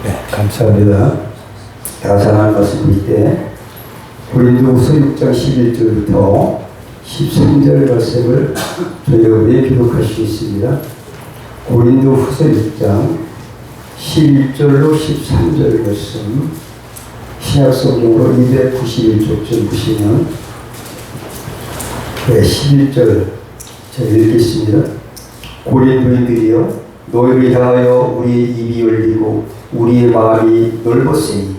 네, 감사합니다. 가사한 말씀 볼 때 고린도후서 6장 11절부터 13절 말씀을 저희에게 기록할 수 있습니다. 고린도후서 6장 11절로 13절 말씀 신약성경으로 291쪽 보시면 11절 제가 읽겠습니다. 고린도인들이여 너희를 향하여 우리의 입이 열리고 우리의 마음이 넓었으니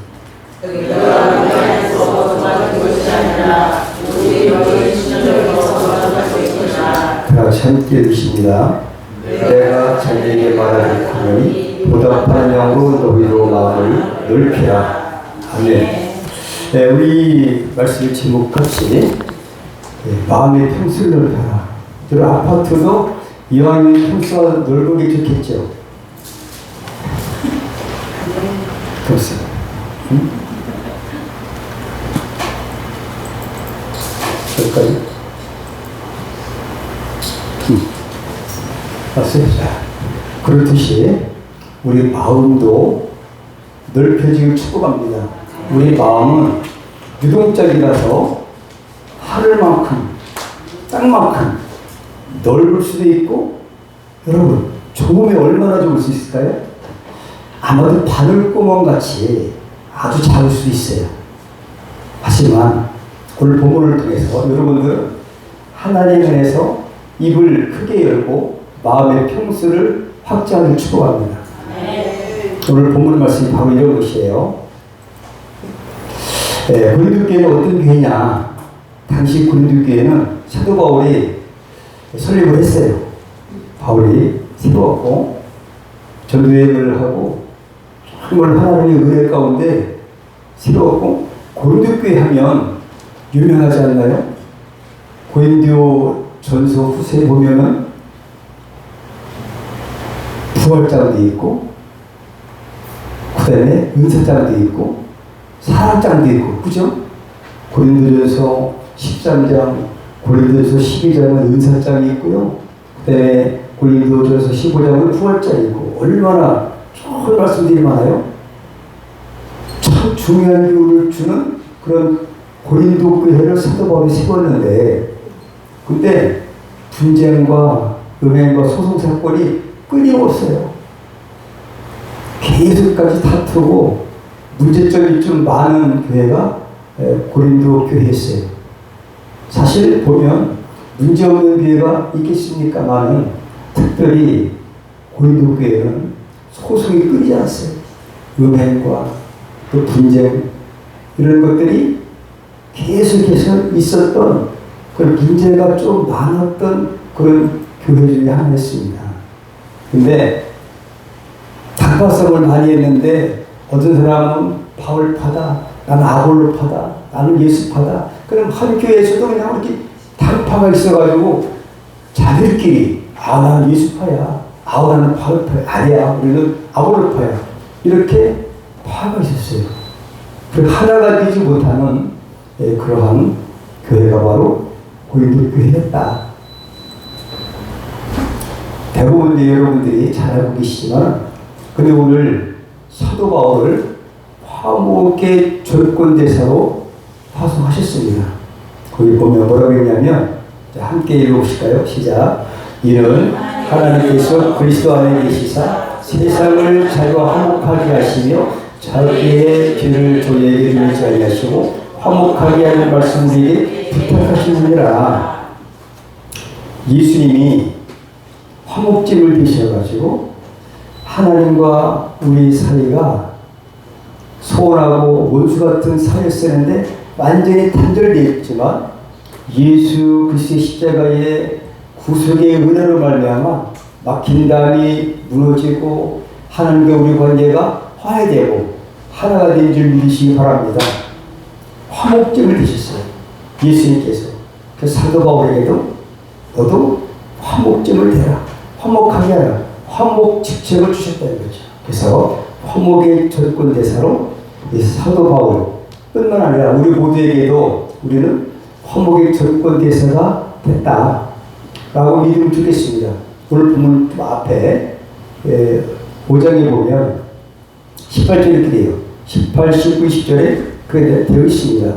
다 같이 함께 읽습니다. 내가 자기에게 말하노니 보답하는 양으로 너희로 마음을 넓히라. 아멘. 네, 우리 말씀 제목같이 마음의 평수를 넓혀라. 여러분 아파트도 이왕이면 평수가 넓은 게 좋겠죠. 평수. 응? 여기까지. 봤어요? 그렇듯이 우리 마음도 넓혀지길 축복합니다. 우리 마음은 유동적이라서 하늘만큼 땅만큼 넓을 수도 있고, 여러분 좋으면 얼마나 좋을 수 있을까요? 아마도 바늘구멍같이 아주 작을 수도 있어요. 하지만 오늘 본문을 통해서 여러분들은 하나님 안에서 입을 크게 열고 마음의 평수를 확장하는 축복합니다. 오늘 본문 말씀이 바로 이런 것이에요. 고린도 교회는 어떤 교회냐? 당시 고린도 교회는 사도 바울이 설립을 했어요. 바울이 세웠고 전도여행을 하고 정말 하나님의 은혜 가운데 세웠고, 고린도 교회 하면 유명하지 않나요? 고린도 전서 후서에 보면은 부활장도 있고, 그 다음에 은사장도 있고, 사랑장도 있고, 그죠? 고린도전서 13장, 고린도전서 12장은 은사장이 있고요. 그 다음에 고린도전서 15장은 부활장이 있고, 얼마나 좋은 말씀들이 많아요. 참 중요한 교훈을 주는 그런 고린도 교회를 사도 바울이 세웠는데, 근데 분쟁과 음행과 소송 사건이 끊임없어요. 계속까지 다투고 문제점이 좀 많은 교회가 고린도 교회였어요. 사실 보면 문제없는 교회가 있겠습니까만은 특별히 고린도 교회는 소송이 끊이지 않았어요. 음행과 또 분쟁 이런 것들이 계속해서 있었던 그런 문제가 좀 많았던 그런 교회 중에 하나였습니다. 근데 단파성을 많이 했는데 어떤 사람은 바울파다, 나는 아볼로파다, 나는 예수파다. 그럼 한 교회에서도 그냥 이렇게 단파가 있어가지고 자들끼리 나는 예수파야, 나는 바울파야, 아니야, 우리는 아볼로파야, 이렇게 파가 있었어요. 그 하나가 되지 못하는 그러한 교회가 바로 고린도 교회였다. 대부분 여러분들이 잘 알고 계시지만, 근데 오늘 사도 바울을 화목의 조건대사로 파송하셨습니다. 거기 보면 뭐라고 했냐면, 함께 읽어보실까요? 시작. 이는 하나님께서 그리스도 안에 계시사 세상을 자기와 화목하게 하시며 자기의 죄를 저희에게 밀지 아니하시고 화목하게 하는 말씀들이 부탁하시느니라. 예수님이 화목집을 되셔가지고 하나님과 우리 사이가 소원하고 원수 같은 사이였었는데 완전히 단절되어 있지만 예수 그리스도의 십자가의 구속의 은혜로 말미암아 막힌 담이 무너지고 하나님과 우리 관계가 화해되고 하나가 된 줄 믿으시기 바랍니다. 화목집을 되셨어요. 예수님께서. 그래서 사도 바울에게도 너도 화목집을 되라. 화목하게 하라. 화목 직책을 주셨다는 거죠. 그래서 화목의 조건대사로 사도 바울 뿐만 아니라 우리 모두에게도 우리는 화목의 조건대사가 됐다 라고 믿음을 주겠습니다. 오늘 본문 앞에 5장에 보면 18절에 이렇게 돼요. 18, 19, 20절에 그게 되어 있습니다.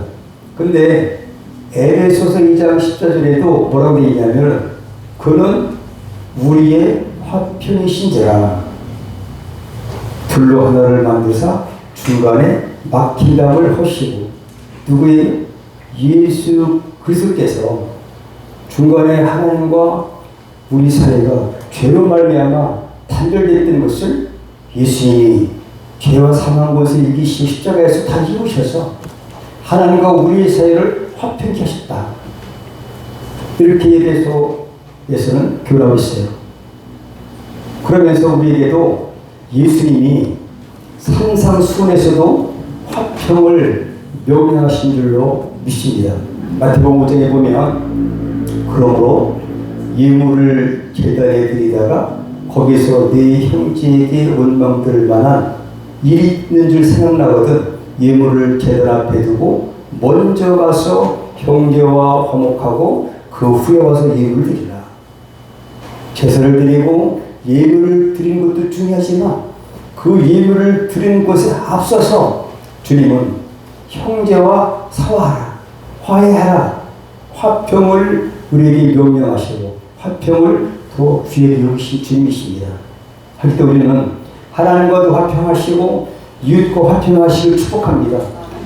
근데 에베소서 2장 14절에도 뭐라고 되어 있냐면 그는 우리의 화평이신지라 둘로 하나를 만드사 중간에 막힌 담을 허시고 누구의 예수 그리스도께서 중간에 하나님과 우리 사이가 죄로 말미암아 단절됐던 것을 예수님이 죄와 사망 것을 이기신 십자가에서 다 이루셔서 하나님과 우리 사이를 화평케 하셨다. 이렇게 에베소에서는 교훈하고 있어요. 그러면서 우리에게도 예수님이 산상수훈에서도 화평을 명령하신 줄로 믿습니다. 마태복음 5장에 보면 그러므로 예물을 제단에 드리다가 거기서 네 형제에게 원망될 만한 일이 있는 줄 생각나거든 예물을 제단 앞에 두고 먼저 가서 형제와 화목하고 그 후에 와서 예물을 드리라. 제사를 드리고 예물을 드리는 것도 중요하지만 그 예물을 드리는 것에 앞서서 주님은 형제와 사화하라, 화해하라, 화평을 우리에게 명령하시고 화평을 더 귀하게 여기신 주님이십니다. 할 때 우리는 하나님과도 화평하시고 이웃과 화평하시길 축복합니다.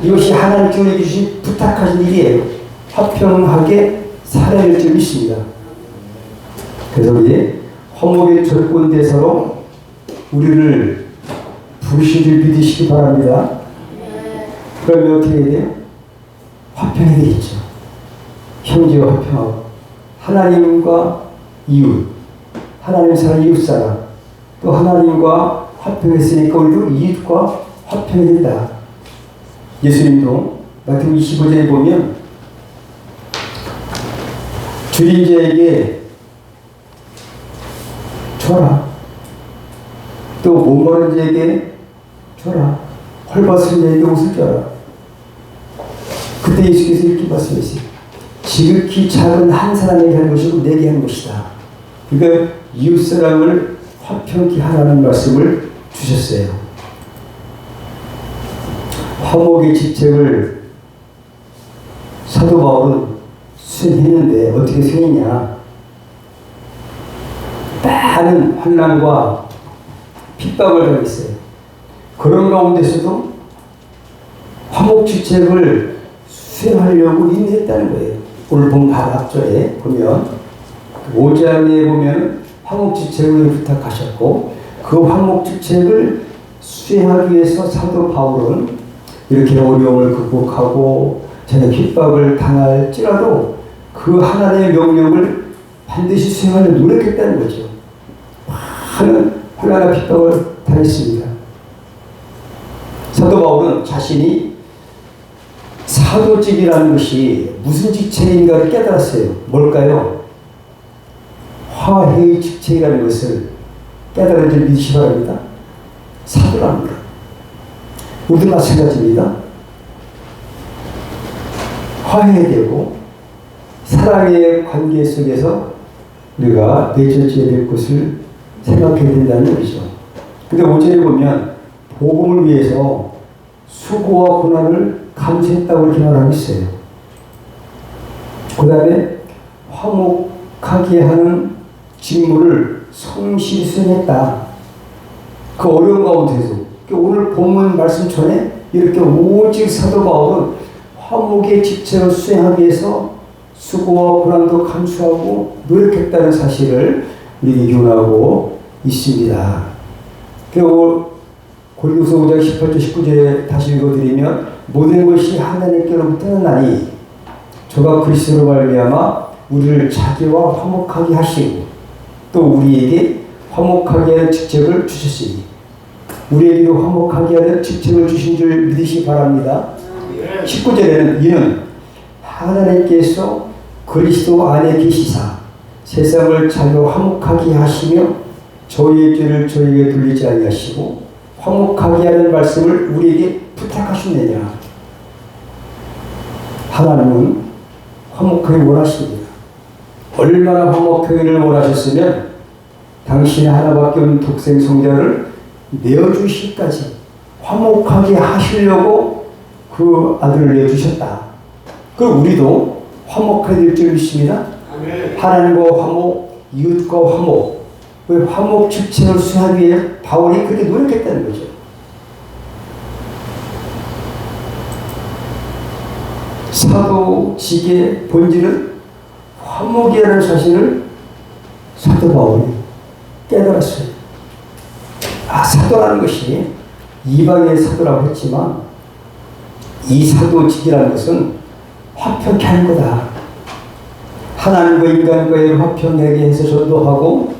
이것이 하나님께서 우리에게 주신 부탁하신 일이에요. 화평하게 살아야 할 줄 믿습니다. 그래서 우리 화목의 조건대사로 우리를 부르신 줄 믿으시기 바랍니다. 그러면 어떻게 해야 돼요? 화평해야 되겠죠. 형제와 화평하고 하나님과 이웃, 하나님 사랑 이웃 사랑, 또 하나님과 화평했으니까 우리도 이웃과 화평해야 된다. 예수님도 마태복음 25장에 보면 줄인 자에게 줘라. 또 목마른 자에게 줘라. 헐벗은 자에게 옷을 줘라. 그때 예수께서 이렇게 말씀하셨어요. 지극히 작은 한 사람에게 한 것이고 내게 한 것이다. 그러니까 이웃사랑을 화평케 하라는 말씀을 주셨어요. 화목의 직책을 사도 바울은 수행했는데 어떻게 수행했냐. 많은 환난과 핍박을 당했어요. 그런 가운데서도 화목직책을 수행하려고 인내했다는 거예요. 오늘 본 앞절에 보면 5장에 보면 화목직책을 부탁하셨고 그 화목직책을 수행하기 위해서 사도 바울은 이렇게 어려움을 극복하고 전에 핍박을 당할지라도 그 하나님의 명령을 반드시 수행하려 노력했다는 거죠. 많은 혼란과 핍박을 당했습니다. 사도 바울은 자신이 사도직이라는 것이 무슨 직책인가를 깨달았어요. 뭘까요? 화해의 직책이라는 것을 깨달은 줄 믿으시기 바랍니다. 사도라는 것. 우리도 마찬가지입니다. 화해해야 되고 사랑의 관계 속에서 우리가 맺어져야 될 것을 생각해야 된다는 얘기죠. 근데 5절에 보면 복음을 위해서 수고와 고난을 감수했다고 이렇게 말하고 있어요. 그 다음에 화목하게 하는 직무를 성실히 수행했다. 그 어려운 가운데서 오늘 본문 말씀 전에 이렇게 오직 사도 바울은 화목의 직책을 수행하기 위해서 수고와 고난도 감수하고 노력했다는 사실을 우리에게 교훈하고 있습니다. 그리고 고린도서 5장 18절 19절에 다시 읽어드리면 모든 것이 하나님께로부터 나니 저가 그리스도로 말미암아 우리를 자기와 화목하게 하시고 또 우리에게 화목하게 하는 직책을 주셨으니 우리에게도 화목하게 하는 직책을 주신 줄 믿으시기 바랍니다. 19절에는 이는 하나님께서 그리스도 안에 계시사 세상을 자기와 화목하게 하시며 저희의 죄를 저희에게 돌리지 아니하시고 화목하게 하는 말씀을 우리에게 부탁하셨느냐. 하나님은 화목하게 원하십니다. 얼마나 화목하기를 원하셨으면 당신의 하나밖에 없는 독생 성자를 내어주시기까지 화목하게 하시려고 그 아들을 내주셨다. 그럼 우리도 화목하게 될 줄 믿습니다. 하나님과 화목, 이웃과 화목. 왜 화목 직책을 수행하기 위해 바울이 그렇게 노력했다는 거죠. 사도직의 본질은 화목이라는 사실을 사도 바울이 깨달았어요. 사도라는 것이 이방의 사도라고 했지만 이 사도직이라는 것은 화평케 하는 거다. 하나님과 인간과의 화평하게 해서 전도하고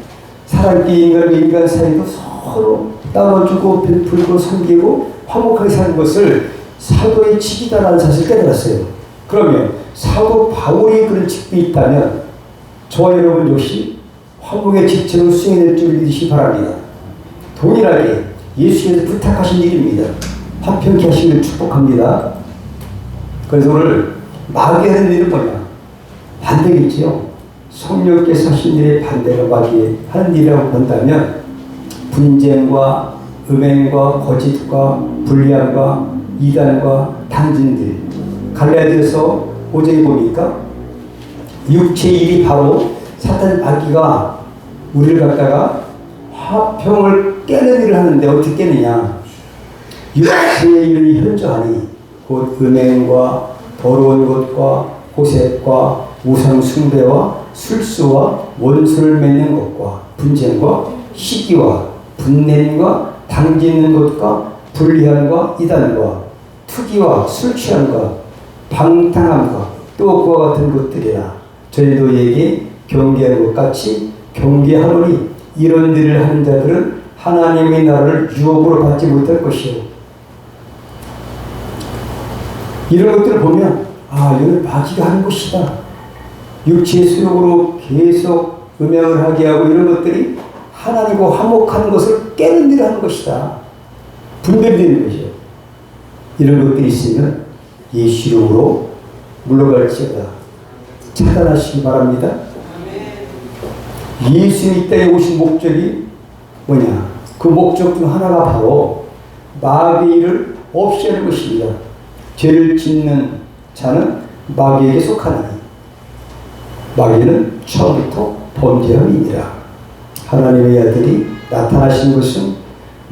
사람끼리 인간과 인간 사이도 서로 나눠주고 베풀고 섬기고 화목하게 사는 것을 사도의 직이다라는 사실을 깨달았어요. 그러면 사도 바울이 그런 직분이 있다면 저와 여러분 역시 화목의 직책을 수행해낼 줄 믿으시기 바랍니다. 동일하게 예수님께서 부탁하신 일입니다. 화평케 하시길 축복합니다. 그래서 오늘 마귀가 하는 일은 뭐냐? 반대겠지요. 성령께서 하신 일의 반대가 마귀의 하는 일이라고 본다면 분쟁과 음행과 거짓과 불리함과 이단과 당진들, 갈라디아서 5장에 보니까 육체의 일이 바로 사탄 마귀가 우리를 갖다가 화평을 깨는 일을 하는데 어떻게 깨느냐? 육체의 일이 현저하니 곧 음행과 더러운 것과 호색과 우상 숭배와 술수와 원수를 맺는 것과 분쟁과 시기와 분냄과 당짓는 것과 불리함과 이단과 투기와 술 취함과 방탕함과 또 그와 같은 것들이라 저희 너희에게 경계하는 것 같이 경계하노니 이런 일을 하는 자들은 하나님의 나라를 유업으로 받지 못할 것이요. 이런 것들을 보면 이건 마귀가 하는 것이다. 육체의 수욕으로 계속 음양을 하게 하고 이런 것들이 하나님과 화목하는 것을 깨는 일을 하는 것이다. 분별되는 것이요. 이런 것들이 있으면 예수 이름으로 물러갈지어다. 차단하시기 바랍니다. 예수님이 이 땅에 오신 목적이 뭐냐? 그 목적 중 하나가 바로 마귀의 일을 없이 하는 것입니다. 죄를 짓는 자는 마귀에게 속하나니 마귀는 처음부터 범죄함이니라. 하나님의 아들이 나타나신 것은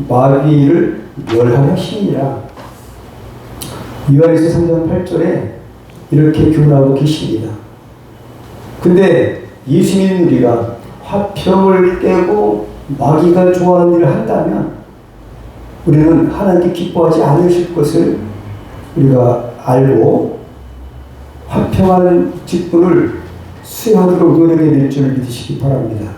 마귀의 일을 멸하려 하심이니라. 요한일서 3장 8절에 이렇게 교훈하고 계십니다. 근데 예수 믿는 우리가 화평을 깨고 마귀가 좋아하는 일을 한다면 우리는 하나님께 기뻐하지 않으실 것을 우리가 알고 화평하는 직분을 수행하도록 노력해야 될 줄 믿으시기 바랍니다.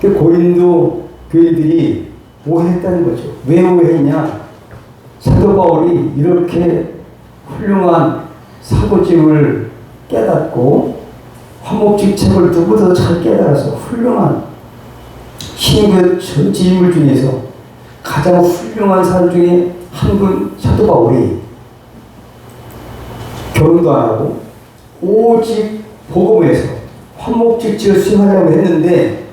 고린도 교인들이 오해했다는 거죠. 왜 오해했냐? 사도 바울이 이렇게 훌륭한 사도직을 깨닫고 화목직책을 누구보다 잘 깨달아서 훌륭한 신교 전지인물 중에서 가장 훌륭한 사람 중에 한 분 사도 바울이 결혼도 안 하고 오직 복음에서 화목직책을 수행하려고 했는데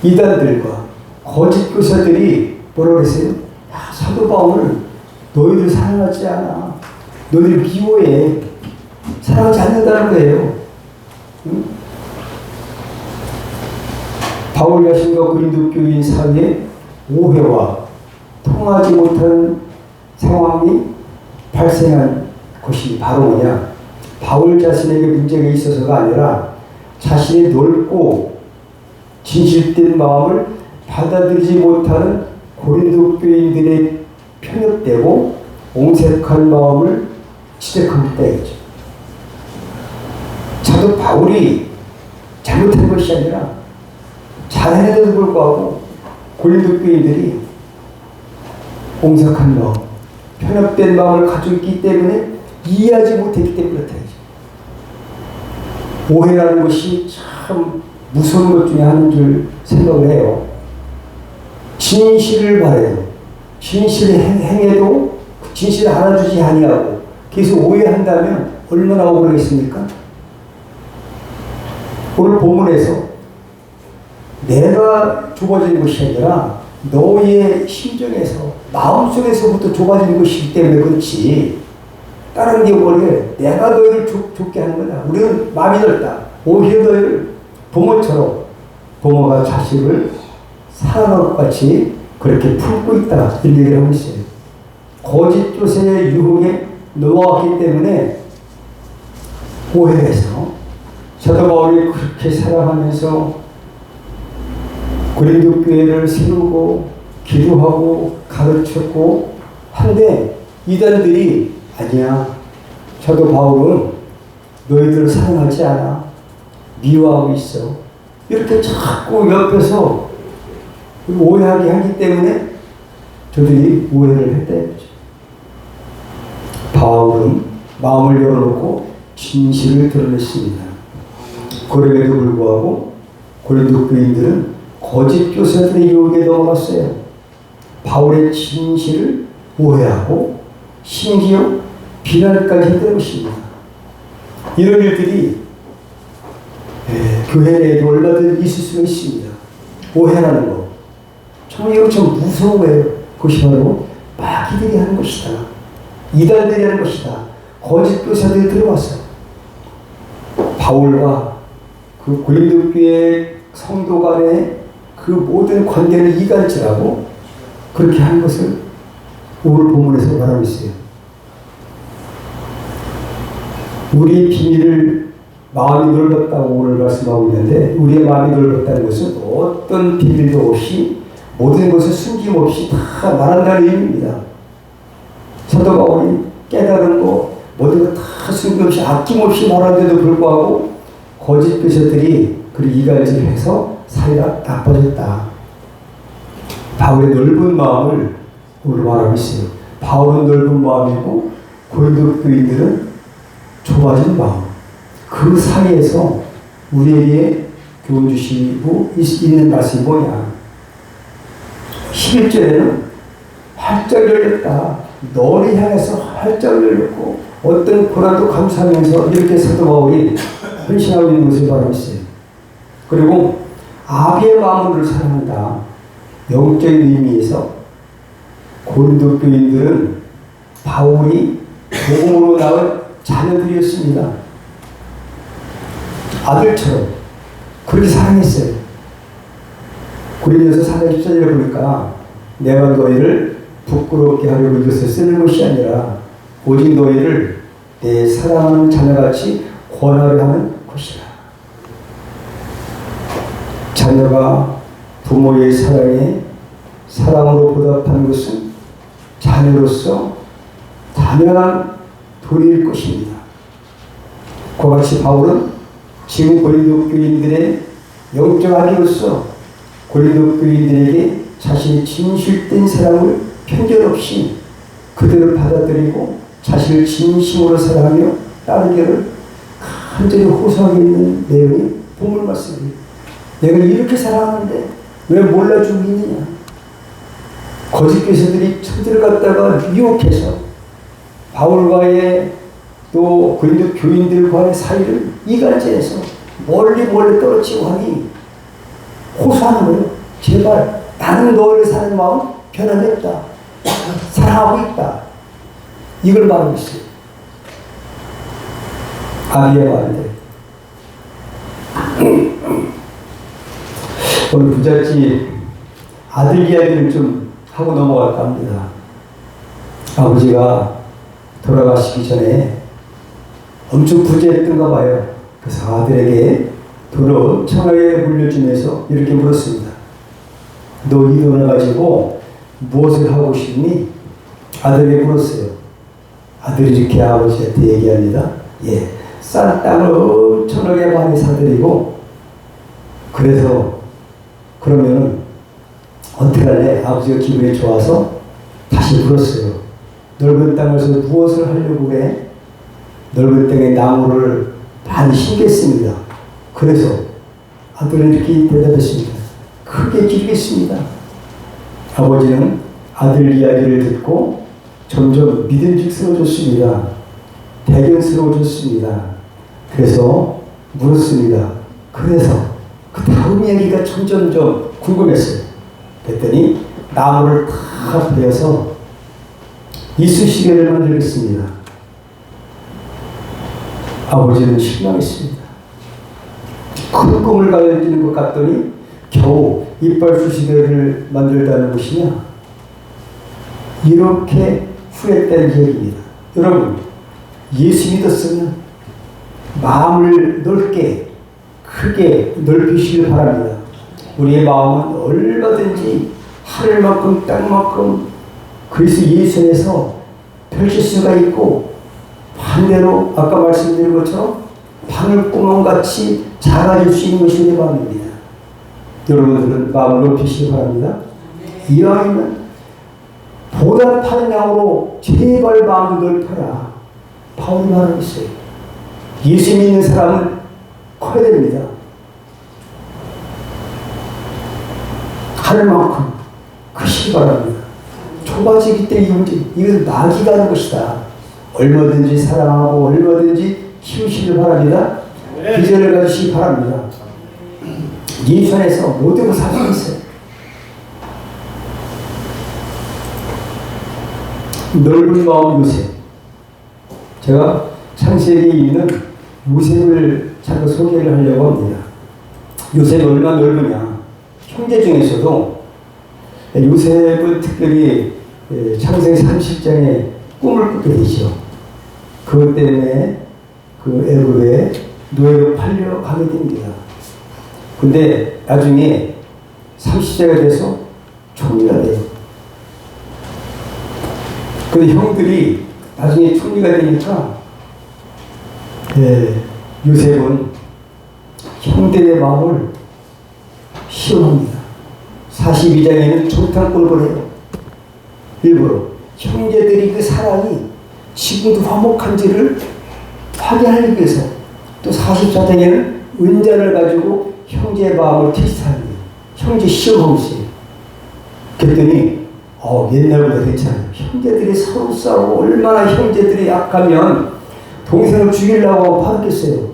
이단들과 거짓 교사들이 뭐라고 했어요? 사도 바울 너희들 사랑하지 않아. 너희들 미워해. 사랑하지 않는다는 거예요. 응? 바울 자신과 고린도 교인 사이에 오해와 통하지 못하는 상황이 발생한 것이 바로 뭐냐? 바울 자신에게 문제가 있어서가 아니라 자신의 넓고 진실된 마음을 받아들이지 못하는 고린도 교인들의 편협되고 옹색한 마음을 지적하고 있다 이거죠. 사도 바울이 잘못한 것이 아니라 잘해내도 불구하고 고린도 교인들이 옹색한 마음, 편협된 마음을 가지고 있기 때문에 이해하지 못했기 때문에 그렇다 이거죠. 오해라는 것이 참 무서운 것 중에 하나인 줄 생각을 해요. 진실을 바래요. 진실을 행해도 진실을 알아주지 아니하고 계속 오해한다면 얼마나 억울하겠습니까? 오늘 본문에서 내가 좁아진 것이 아니라 너의 심정에서 마음속에서부터 좁아지는 것이기 때문에 그렇지. 다른 게 뭐래? 내가 너희를 좁게 하는 거다. 우리는 마음이 넓다. 오히려 너희를 부모처럼 부모가 자식을 사랑할 것 같이 그렇게 품고 있다. 이런 얘기를 하고 있어요. 거짓 교세의 유혹에 넘어왔기 때문에 오해해서 사도 바울이 그렇게 살아가면서 고린도 교회를 세우고 기도하고 가르쳤고 한데 이단들이 아니야. 사도 바울은 너희들을 사랑하지 않아. 미워하고 있어. 이렇게 자꾸 옆에서 오해하게 하기 때문에 저들이 오해를 했다는 거죠. 바울은 마음을 열어놓고 진실을 드러냈습니다. 그럼에도 불구하고 고린도 교인들은 거짓 교사들의 유혹에 넘어갔어요. 바울의 진실을 오해하고 심지어 비난까지 했던 것입니다. 이런 일들이 교회 내에도 얼마든지 있을 수가 있습니다. 오해라는 것. 정말 이거 좀 무서워요. 그것이 바로 마귀들이 하는 것이다. 이단들이 하는 것이다. 거짓 교사들이 들어왔어. 바울과 그 고린도 교회 성도 간의 그 모든 관계를 이간질하고 그렇게 한 것을 오늘 본문에서 말하고 있어요. 우리의 비밀을 마음이 넓었다고 오늘 말씀하고 있는데 우리의 마음이 넓었다는 것은 어떤 비밀도 없이 모든 것을 숨김없이 다 말한다는 의미입니다. 사도 바울이 깨달은 거 모든 것 다 숨김없이 아낌없이 말하는데도 불구하고 거짓 교사들이 그 이간질해서 사이가 나빠졌다. 바울의 넓은 마음을 오늘 말하고 있어요. 바울은 넓은 마음이고 고린도 교인들은 좁아진 마음. 그 사이에서 우리에게 교훈 주시고 있는 말씀이 뭐냐. 11절에는 활짝 열렸다. 너를 향해서 활짝 열렸고 어떤 고난도 감수하면서 이렇게 사도 바울이 헌신하고 있는 것을 말하고 있어요. 그리고 아비의 마음으로 사랑한다. 영적인 의미에서 고린도 교인들은 바울이 복음으로 낳은 자녀들이었습니다. 아들처럼 그렇게 사랑했어요. 고린도서 4장 14절에 보니까 내가 너희를 부끄럽게 하려고 이것을 쓰는 것이 아니라 오직 너희를 내 사랑하는 자녀같이 권하려 하는 것이라. 자녀가 부모의 사랑에 사랑으로 보답하는 것은 자녀로서 당연한 도리일 것입니다. 그와 같이 바울은 지금 고린도 교인들의 영적 아기로서 고린도 교인들에게 자신의 진실된 사랑을 편견 없이 그들을 받아들이고 자신을 진심으로 사랑하며 따르기를 간절히 호소하고 있는 내용이 본문 말씀입니다. 내가 이렇게 사랑하는데 왜 몰라주고 있느냐. 거짓 교사들이 저들을 갖다가 유혹해서 바울과의 또 고린도 교인들과의 사이를 이간질해서 멀리 떨어지고 하니 호소하는 거예요. 제발 나는 너를 사는 마음 변함이 없다. 사랑하고 있다. 이걸 말하고 있어요. 아비의 말인데 오늘 부잣집 아들 이야기를 좀 하고 넘어갈까 합니다. 아버지가 돌아가시기 전에 엄청 부자였던가 봐요. 그래서 아들에게 돈을 엄청나게 물려주면서 이렇게 물었습니다. 너 이 돈을 가지고 무엇을 하고 싶니? 아들에게 물었어요. 아들이 이렇게 아버지한테 얘기합니다. 예, 싼 땅을 엄청나게 많이 사드리고 그래서 그러면 어떻게 할래? 아버지가 기분이 좋아서 다시 물었어요. 넓은 땅에서 무엇을 하려고 그래? 넓은 땅에 나무를 많이 심겠습니다. 그래서 아들은 이렇게 대답했습니다. 크게 기르겠습니다. 아버지는 아들 이야기를 듣고 점점 믿음직스러워졌습니다. 대견스러워졌습니다. 그래서 물었습니다. 그래서 그 다음 이야기가 점점점 궁금했어요. 그랬더니 나무를 다 베어서 이쑤시개를 만들겠습니다. 아버지는 실망했습니다. 큰 꿈을 가지는 것 같더니 겨우 이빨 수시개를 만들다는 것이냐? 이렇게 후회했다는 이야기입니다. 여러분, 예수 믿었으면 마음을 넓게 크게 넓히시길 바랍니다. 우리의 마음은 얼마든지 하늘만큼 땅만큼 그리스도 예수 안에서 펼칠 수가 있고, 반대로 아까 말씀드린 것처럼 바늘구멍같이 작아질 수 있는 것이 내 마음입니다. 여러분들은 마음을 높이시기 바랍니다. 이왕이면 보답하는 양으로 제발 마음을 넓혀라. 바울이 말하고 있어요. 예수 믿는 사람은 커야 됩니다. 하늘만큼 크시기 바랍니다. 좁아지기 때문에 문제, 이것은 마귀가 하는 것이다. 얼마든지 사랑하고 얼마든지 키우시길 바랍니다. 비전을 가지시기 바랍니다. 예수 안에서 모든 걸 살 수 있어요. 넓은 마음 요셉. 제가 창세기 있는 요셉을 잠깐 소개를 하려고 합니다. 요셉이 얼마나 넓으냐. 형제 중에서도 요셉은 특별히 창세기 30장에 꿈을 꾸게 되죠. 그것 때문에 그 애굽에 노예로 팔려가게 됩니다. 근데 나중에 30세가 돼서 총리가 돼요. 근데 형들이 나중에 총리가 되니까 요셉은 형들의 마음을 시험합니다. 42장에는 정탐꾼을 해요. 일부러 형제들이 그 사랑이 지금도 화목한지를 확인하기 위해서. 또 44장에는 은잔을 가지고 형제의 마음을 테스트합니다. 형제 시험하고 있어요. 그랬더니 옛날보다 괜찮아요. 형제들이 서로 싸우고 얼마나 형제들이 약하면 동생을 죽이려고 하겠어요.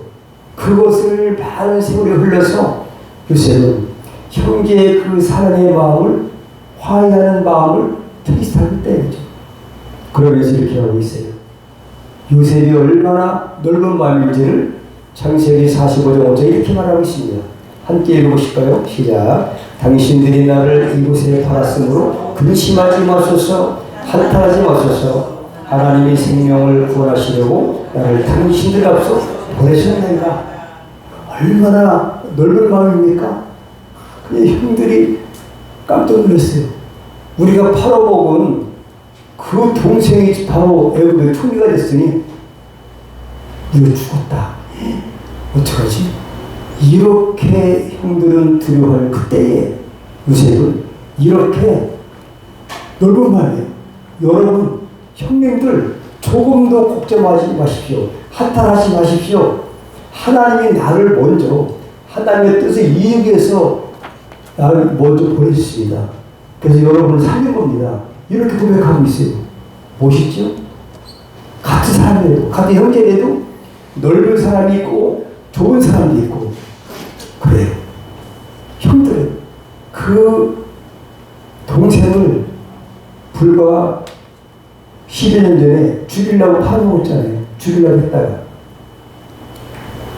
그것을 많은 세월이 흘러서 요셉은 형제의 그 사랑의 마음을 화해하는 마음을 테스트하기 때문이죠. 그러면서 이렇게 하고 있어요. 요셉이 얼마나 넓은 마음인지를 창세기 45장 5절 이렇게 말하고 있습니다. 함께 읽어보실까요? 시작. 당신들이 나를 이곳에 팔았으므로 근심하지 마소서, 한탄하지 마소서. 하나님의 생명을 구원하시려고 나를 당신들 앞서 보내셨는가. 얼마나 넓은 마음입니까? 근데 형들이 깜짝 놀랐어요. 우리가 팔아먹은 그 동생이 바로 애굽의 총리가 됐으니 우리가 죽었다. 어떡하지? 이렇게 형들은 두려워할 그때에 요셉은 이렇게 넓은 마음이에요. 여러분, 형님들 조금도 걱정하지 마십시오. 한탄하지 마십시오. 하나님이 나를 먼저 하나님의 뜻을 이루기 위해서 나를 먼저 보내주셨습니다. 그래서 여러분을 살린 겁니다. 이렇게 고백하고 있어요. 멋있죠? 같은 사람이에요. 같은 형제라도 넓은 사람이 있고 좋은 사람도 있고 그래요. 형들은 그 동생을 불과 11년 전에 죽이려고 팔아먹었잖아요. 죽이려고 했다가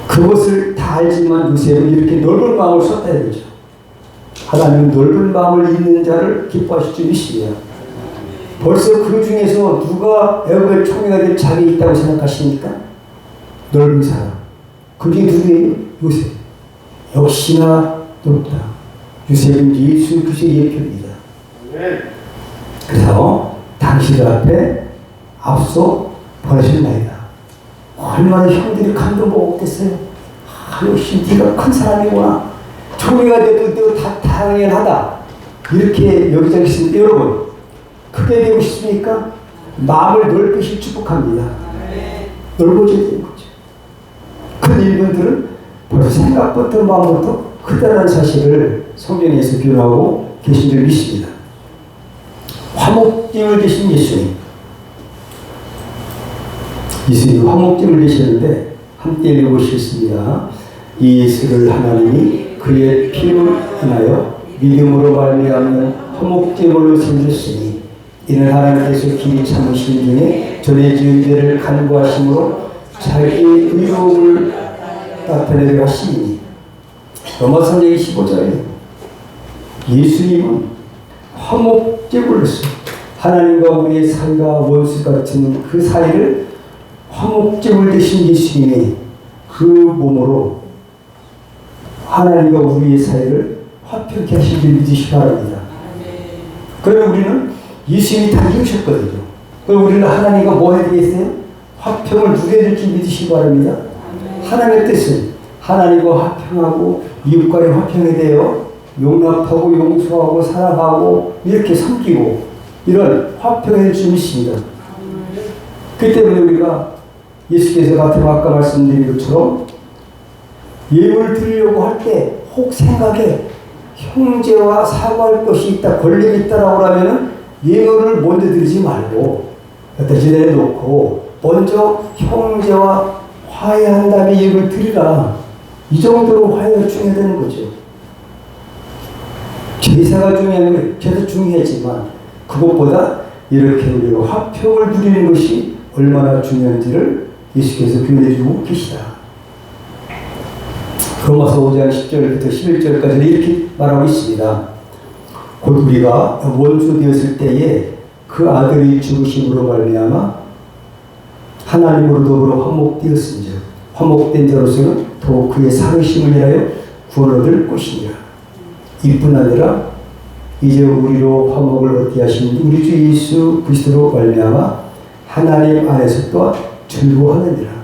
그것을 다 알지만 요셉은 이렇게 넓은 마음을 썼다 이거죠. 하나님은 넓은 마음을 있는 자를 기뻐하실 줄 믿습니다. 벌써 그 중에서 누가 애굽의 총리가 될 자격이 있다고 생각하십니까? 넓은 사람. 그게 누구예요? 요셉. 역시나 넓다. 요셉은 예수 그리스도의 예표입니다. 그래서 당신들 앞에 앞서 보내셨나이다. 얼마나 형들이 감동 먹겠어요. 역시 네가 큰 사람이구나. 총리가 돼도 다 당연하다. 이렇게 여기저기 여러분 크게 되고 싶습니까? 마음을 넓히실 축복합니다. 넓어져야 되는 거죠. 큰 일분들은 벌써 생각부터 마음부터 크다는 사실을 성경에서 교훈하고 계신 줄 믿습니다. 화목제물 되신 예수님. 예수님 화목제물 되시는데 함께 읽어보시겠습니다. 이 예수를 하나님이 그의 피로 인하여 믿음으로 말미암는 화목제물로 섬겼으니 이는 하나님께서 길이 참으신 중에 전에 지은 죄를 간구하심으로 자기의 의로움을 나타내려 하시니. 로마서 15절에 예수님은 화목제물로서 하나님과 우리의 사이가 원수 같은 그 사이를 화목제물 되신 예수님의 그 몸으로 하나님과 우리의 사이를 화평케 하신 줄 믿으시기 바랍니다. 그러면 우리는 예수님이 다 이루셨거든요. 그럼 우리는 하나님과 뭐 해야 되겠어요? 화평을 누려야 될 줄 믿으시기 바랍니다. 하나님의 뜻은 하나님과 화평하고 이웃과의 화평에 대하여 용납하고 용서하고 사랑하고 이렇게 섬기고 이런 화평에 될 줄 믿습니다. 그 때문에 우리가 예수께서 같은 아까 말씀드린 것처럼 예물을 드리려고 할 때 혹 생각에 형제와 사과할 것이 있다, 권력이 있다라고 하면 예물을 먼저 드리지 말고 갖다 지대에 놓고 먼저 형제와 화해한 다음에 예물을 드리라. 이 정도로 화해가 중요하다는 거죠. 제사가 중요한 건 제사 중요하지만 그것보다 이렇게 우리가 화평을 누리는 것이 얼마나 중요한지를 예수께서 표현해 주고 계시다. 로마서 5장 10절부터 11절까지는 이렇게 말하고 있습니다. 곧 우리가 원수 되었을 때에 그 아들의 죽으심으로 말미암아 하나님으로 더불어 화목되었은즉 화목된 자로서는 더욱 그의 살으심을 인하여 구원을 얻을 것이니라. 이뿐 아니라 이제 우리로 화목을 얻게 하신 우리 주 예수 그리스도로 말미암아 하나님 안에서 또한 즐거워하느니라.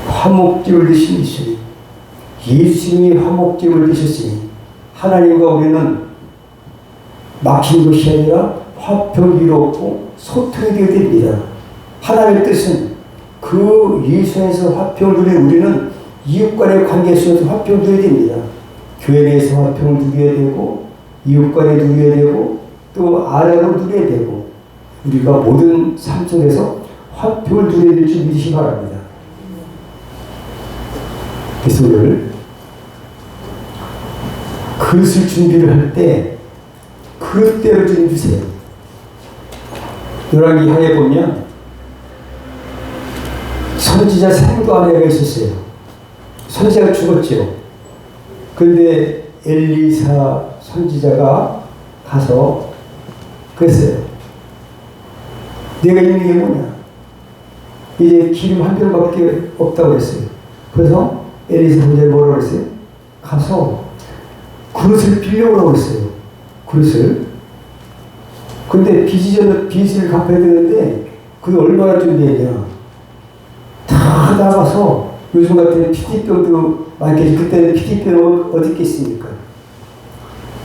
화목제를 드신 예수님, 예수님이 화목제를 드셨으니 하나님과 우리는 막힌 것이 아니라 화평이 이루었고 소통이 되어야 됩니다. 하나님의 뜻은 그 예수 안에서 화평을 누려 우리는 이웃 간의 관계 속에서 화평을 누려야 됩니다. 교회 내에서 화평을 누려야 되고 이웃 간에 누려야 되고 또 아래로 누려야 되고 우리가 모든 삶 속에서 화평을 누려야 될 줄 믿으시기 바랍니다. 그래서 오늘 그릇을 준비를 할 때 그릇대로 좀 주세요. 열왕기 하에 보면 선지자 생도 아내가 있었어요. 선지자가 죽었죠. 그런데 엘리사 선지자가 가서 그랬어요. 내가 있는 게 뭐냐? 이제 기름 한 병밖에 없다고 했어요. 그래서 엘리사 선지자가 뭐라고 했어요? 가서 그릇을 빌려오라고 했어요. 그릇을. 근데 빚을 갚아야 되는데 그게 얼마나 준비했냐? 다 나가서 요즘 같은 PT병도 많겠지. 그때는 PT병 어디 있겠습니까?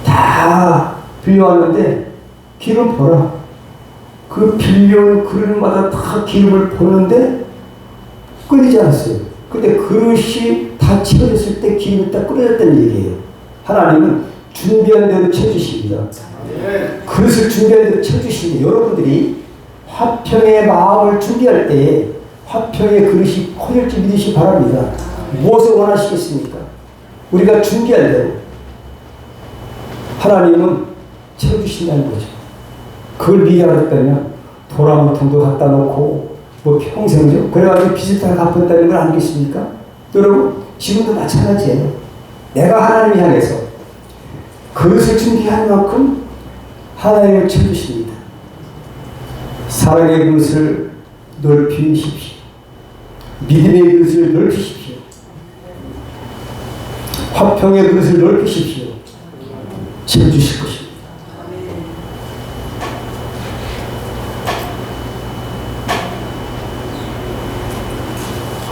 다 빌려왔는데 기름 보라. 그 빌려온 그릇마다 다 기름을 보는데 끓이지 않았어요. 근데 그릇이 다 채워졌을 때 기름이 딱 끓여졌다는 얘기예요. 하나님은 준비한 대로 채워주십니다. 그릇을 준비한 대로 채워주십니다. 여러분들이 화평의 마음을 준비할 때에 화평의 그릇이 커질지 믿으시기 바랍니다. 무엇을 원하시겠습니까? 우리가 준비할 대로 하나님은 채워주신다는 거죠. 그걸 미안하다면 도라무통도 갖다 놓고 뭐 평생죠. 그래가지고 빚을 다 갚았다는 걸 아니겠습니까? 여러분 지금도 마찬가지예요. 내가 하나님 향해서 그릇을 준비한 만큼 하나님을 채워주십니다. 사랑의 그릇을 넓히십시오. 믿음의 그릇을 넓히십시오. 화평의 그릇을 넓히십시오. 채워주실 것입니다.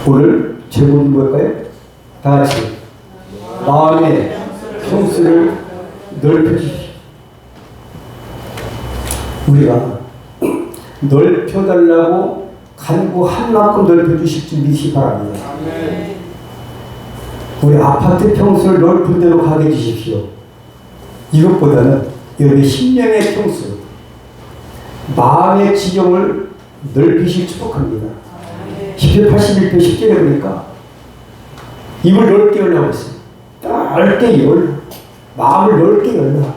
오늘 제목이 뭘까요? 다 같이 마음의 평수를 넓혀주십시오. 우리가 넓혀달라고 간구한 만큼 넓혀주실 줄 믿으시기 바랍니다. 우리 아파트 평수를 넓은 대로 가게 해주십시오. 이것보다는 여러분의 심령의 평수, 마음의 지경을 넓히실 축복합니다. 10편 81편 10절에 보니까 입을 넓게 열라고 했어요. 넓게 열라. 마음을 넓게 열라.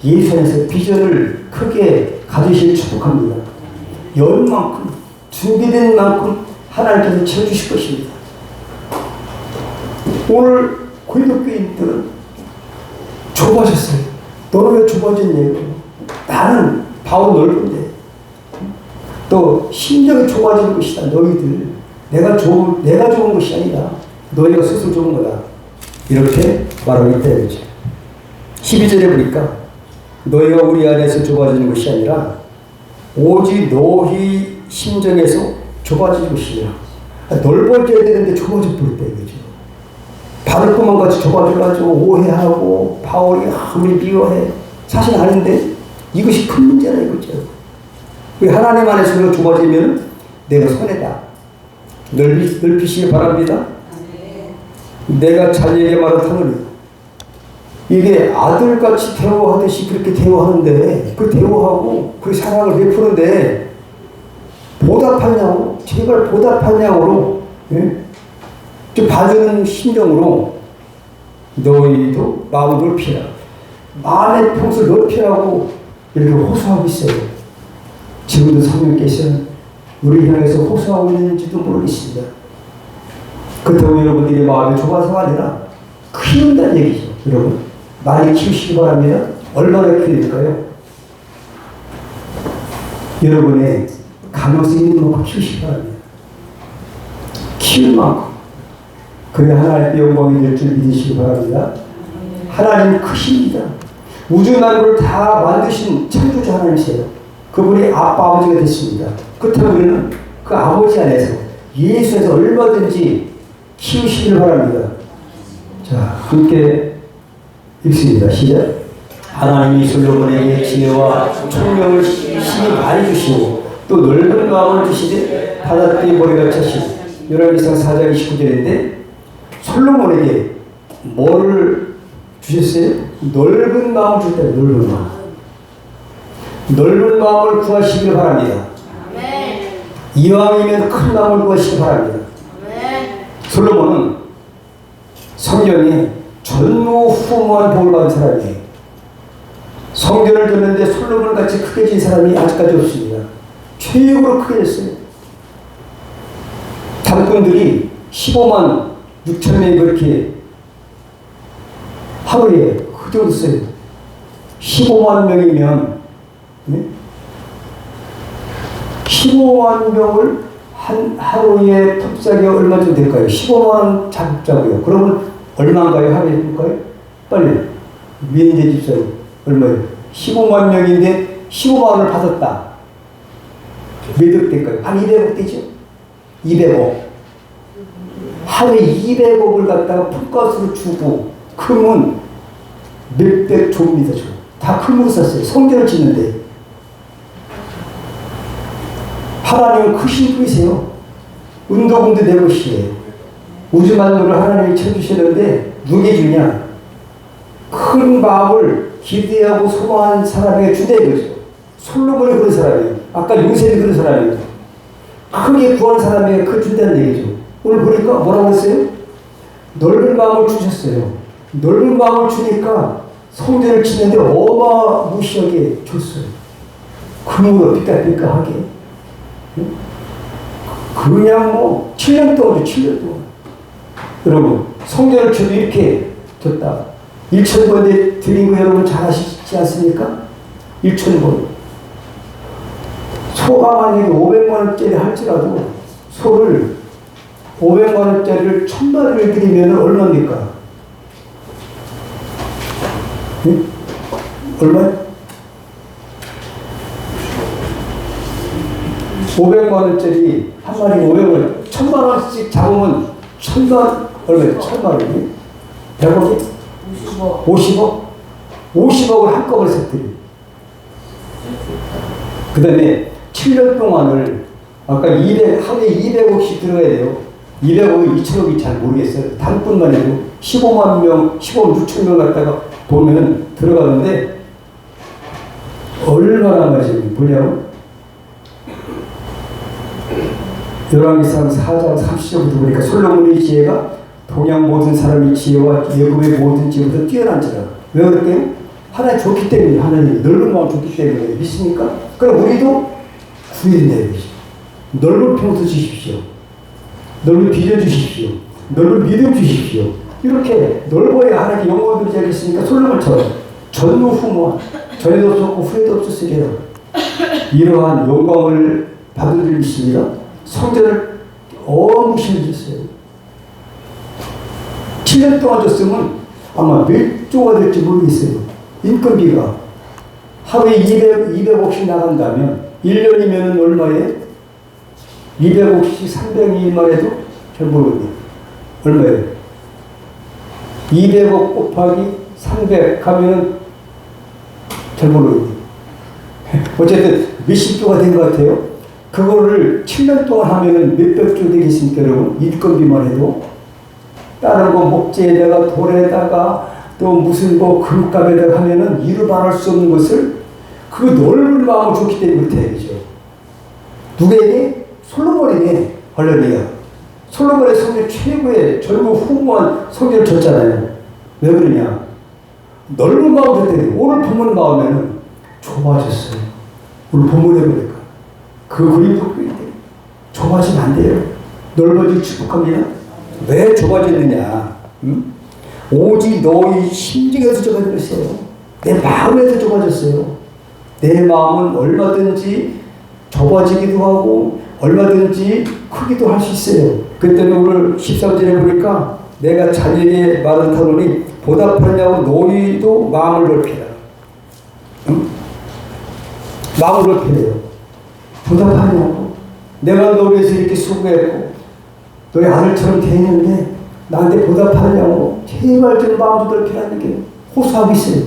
예수 안에서 비전을 크게 가지시길 축복합니다. 열만큼 준비된 만큼 하나님께서 채워주실 것입니다. 오늘 고린도교인들은 좁아졌어요. 너는 왜 좁아졌냐고. 나는 바로 넓은데 또 심정이 좁아지는 것이다. 너희들 내가 좋은 것이 아니라 너희가 스스로 좋은 거다. 이렇게 말하기 때문이죠. 12절에 보니까 너희가 우리 안에서 좁아지는 것이 아니라 오직 너희 심정에서 좁아지는 것이냐. 넓어져야 되는데 좁아져 버렸다 이거죠. 바울 것만 같이 좁아져가지고 오해하고 바울이 아무리 미워해. 사실 아닌데 이것이 큰 문제라 이거죠. 하나님 안에서 좁아지면 내가 손해다. 넓히시기 바랍니다. 내가 자녀에게 말하노니 이게 아들같이 대우하듯이 그렇게 대우하는데 그 대우하고 그 사랑을 베푸는데 보답하냐고 제발 보답하냐고 좀 봐주는 심정으로 너희도 마음을 넓히라. 마음의 평수를 넓히라고 이렇게 호소하고 있어요. 지금도 성령께서 우리 향해서 호소하고 있는지도 모르겠습니다. 그렇다고 여러분들이 마음이 좁아서가 아니라 키운다는 얘기죠. 여러분 많이 키우시기 바랍니다. 얼마나 키울까요? 여러분의 가능성 있는 만큼 키우시기 바랍니다. 키울 만큼. 그래야 하나님의 영광이 될 줄 믿으시기 바랍니다. 하나님 크십니다. 우주 만물을 다 만드신 창조주 하나님이세요. 그분이 아빠 아버지가 됐습니다. 그렇다면 우리는 그 아버지 안에서 예수에서 얼마든지 키우시길 바랍니다. 자, 함께 읽습니다. 시작. 하나님이 솔로몬에게 지혜와 총명을 심히 많이 주시고 또 넓은 마음을 주시되 바닷가에 머리가 차시고 열왕기상 4장 29절인데 솔로몬에게 뭐를 주셨어요? 넓은 마음을 주셨다. 넓은 마음. 넓은 마음을 구하시길 바랍니다. 아멘. 이왕이면 큰 마음을 구하시길 바랍니다. 아멘. 솔로몬은 성경에 전무후무한 복을 받은 사람이에요. 성전을 졌는데 솔로몬같이 크게 진 사람이 아직까지 없습니다. 최고로 크게 됐어요. 당꾼들이 15만 6천 명이 그렇게 하루에 그 정도 써요. 15만 명이면 15만 명을 한 하루에 톱짝이 얼마 정도 될까요? 15만 원 잡자고요. 그러면 얼마인가요? 하루에 볼까요? 빨리 미인재 집사님 얼마예요? 15만 명인데 15만 원을 받았다. 몇억 될까요? 한 200억 되죠? 200억. 하루에 200억을 갖다가 품값으로 주고 금은 몇백 조입니다. 다 금으로 샀어요. 성전을 짓는데 하나님은 크신 분이세요. 운동금도 내 것이에요. 우주 만물을 하나님이 쳐주셨는데 누게 주냐? 큰 마음을 기대하고 소망한 사람에게 주대 이거죠. 솔로몬이 그런 사람이에요. 아까 요셉이 그런 사람이에요. 크게 구한 사람에게 그 준다는 얘기죠. 오늘 보니까 뭐라고 했어요? 넓은 마음을 주셨어요. 넓은 마음을 주니까 성전을 짓는데 어마무시하게 줬어요. 금으로 삐까삐까하게. 그냥 뭐 7년 동안이죠. 7년 동안. 여러분 성전을 쳐도 이렇게 줬다. 1,000번에 드린 거 여러분 잘 아시지 않습니까? 1,000번. 소가 만약에 500만 원짜리 할지라도 소를 500만 원짜리를 1,000마리를 드리면 얼마입니까? 응? 얼마요? 500만 원짜리 한 마리 500원, 1,000만 원씩 잡으면 1,000만 얼마예요? 1,000만 원이? 100억이? 50억? 50억을 한꺼번에 샀더니 그 다음에 7년 동안을 아까 하루에 200억씩 들어가야 돼요. 200억이 2천억이 잘 모르겠어요. 단뿐만 해도 15만 명, 15만 6천 명 갖다가 보면 들어가는데 얼마나 많이 보냐고? 열왕기상 4장 30절부터 보니까 솔로몬의 지혜가 동양 모든 사람의 지혜와 예굽의 모든 지혜보다 뛰어난지라. 왜 그럴게요? 하나님 좋기 때문에, 하나님 넓은 마음 좋기 때문에. 믿습니까? 그럼 우리도 구해내야 되죠. 넓은 평수 주십시오. 넓은 비전 주십시오. 넓은 믿음 주십시오. 이렇게 넓어야 하나님 영광을 드리지 않겠습니까? 솔로몬처럼 전무후무한 전에도 없었고 후에도 없었으리라. 이러한 영광을 받은 일이 있습니다. 성전을 어마무시하게 줬어요. 7년 동안 줬으면 아마 몇 조가 될지 모르겠어요. 인건비가 하루에 200억씩 나간다면 1년이면 얼마에? 200억씩 300일만 해도 잘 모르겠네요. 얼마예요? 200억 곱하기 300 하면은 잘 모르겠네요. 어쨌든 몇십 조가 된 것 같아요. 그거를 7년 동안 하면은 몇백 조 되겠습니까, 여러분? 인건비만 해도. 다른 거 목재에다가 돌에다가 또 무슨 뭐 금값에다가 하면은 이루 말할 수 없는 것을 그 넓은 마음을 줬기 때문에 그렇게 되죠. 누구에게? 솔로몬에게. 할렐루야. 솔로몬의 성전 최고의 전무후무한 성전을 줬잖아요. 왜 그러냐? 넓은 마음을 줬더니 오늘 본문 마음에는 좁아졌어요. 오늘 본문에 보니까 그 그림도 좁아지면 안 돼요. 넓어질 축복합니다. 왜 좁아졌느냐? 오직 너희 심정에서 좁아졌어요. 내 마음에서 좁아졌어요. 내 마음은 얼마든지 좁아지기도 하고 얼마든지 크기도 할 수 있어요. 그랬더니 오늘 13절에 보니까 내가 자녀에게 말을 타노니 보답하려고 너희도 마음을 넓히라. 마음을 넓히래요. 보답하냐고. 내가 너 위해서 이렇게 수고했고 너희 아들처럼 되는데 나한테 보답하려고 제발 좀 마음 좀 넓히라는 게 호소하고 있어요.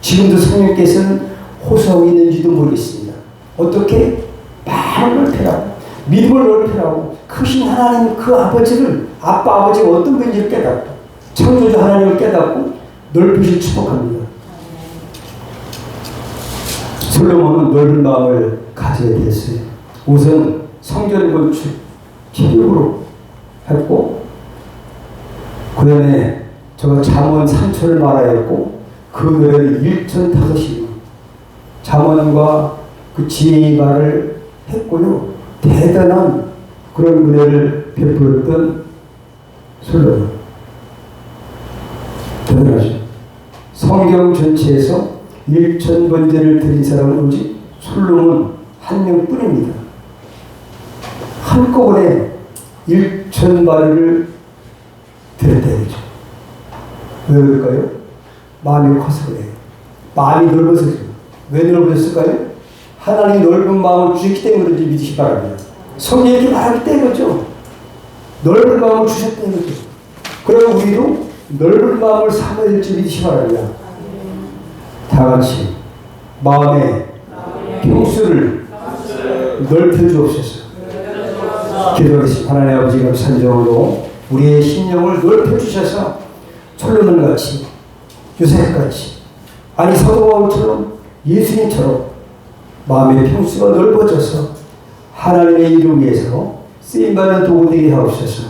지금도 성령께서는 호소하고 있는지도 모르겠습니다. 어떻게? 마음을 넓히라고, 믿음을 넓히라고, 크신 하나님 그 아버지를, 아버지가 어떤 분인지를 깨닫고 창조주 하나님을 깨닫고 넓히실 축복합니다. 솔로몬은 넓은 마음을 가져야 됐어요. 우선 성전 건축 체력으로 했고, 그 다음에 저가 잠언 3초를 말하였고, 그 외에는 1,500명 잠언과 그 지혜의 말을 했고요. 대단한 그런 은혜를 베풀었던 솔로몬. 대단하죠. 성경 전체에서 1,000번제를 드린 사람은 오직 솔로몬 한 명뿐입니다. 한꺼번에 1,000발을 드렸다 이거죠. 왜 그럴까요? 마음이 커서 그래요. 마음이 넓어서 그래요. 왜 넓어졌을까요? 하나님이 넓은 마음을 주셨기 때문에 그런지 믿으시기 바랍니다. 성경이 이렇게 말하기 때문이죠. 넓은 마음을 주셨다는 거죠. 그러면 우리도 넓은 마음을 삼아야 될지 믿으시기 바랍니다. 다 같이 마음의 평수를 넓혀주옵소서. 기도하겠습니다. 하나님 아버지 감사함으로 우리의 심령을 넓혀주셔서 솔로몬같이 요셉같이 아니 사도 바울처럼 예수님처럼 마음의 평수가 넓어져서 하나님의 이름 위해서 쓰임받는 도구 되게 하옵소서.